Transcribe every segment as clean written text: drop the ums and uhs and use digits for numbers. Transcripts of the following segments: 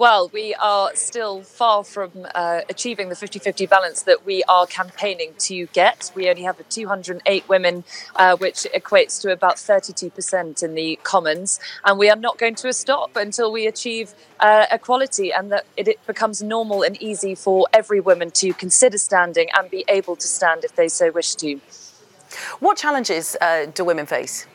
Well, we are still far from achieving the 50-50 balance that we are campaigning to get. We only have 208 women, which equates to about 32% in the Commons. And we are not going to stop until we achieve equality and that it becomes normal and easy for every woman to consider standing and be able to stand if they so wish to. What challenges do women face?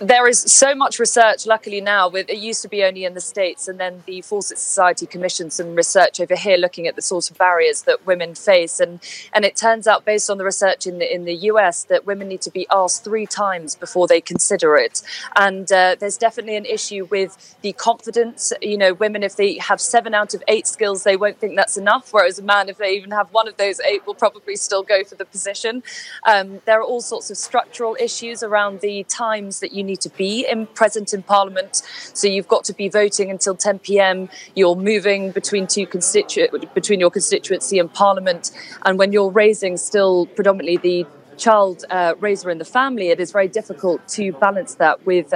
There is so much research, luckily now, it used to be only in the States, and then the Fawcett Society commissioned some research over here looking at the sort of barriers that women face. And it turns out, based on the research in the US, that women need to be asked 3 times before they consider it. And there's definitely an issue with the confidence. You know, women, if they have 7 out of 8 skills, they won't think that's enough. Whereas a man, if they even have 1 of those 8, will probably still go for the position. There are all sorts of structural issues around the times that you need to be present in Parliament. So you've got to be voting until 10 p.m. You're moving between between your constituency and Parliament. And when you're raising still predominantly the child raiser in the family, it is very difficult to balance that with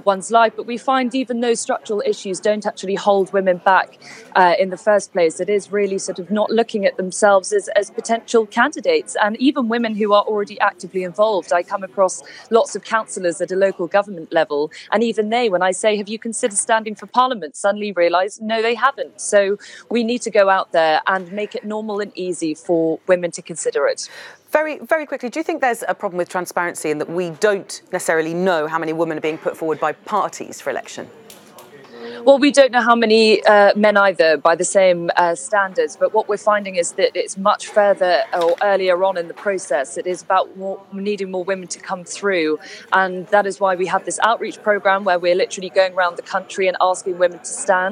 one's life. But we find even those structural issues don't actually hold women back in the first place. It is really sort of not looking at themselves as potential candidates. And even women who are already actively involved. I come across lots of councillors at a local government level. And even they, when I say, have you considered standing for Parliament, suddenly realise, no, they haven't. So we need to go out there and make it normal and easy for women to consider it. Very, very quickly, do you think there's a problem with transparency in that we don't necessarily know how many women are being put forward by parties for election? Well, we don't know how many men either by the same standards, but what we're finding is that it's much further or earlier on in the process. It is about needing more women to come through, and that is why we have this outreach programme where we're literally going around the country and asking women to stand.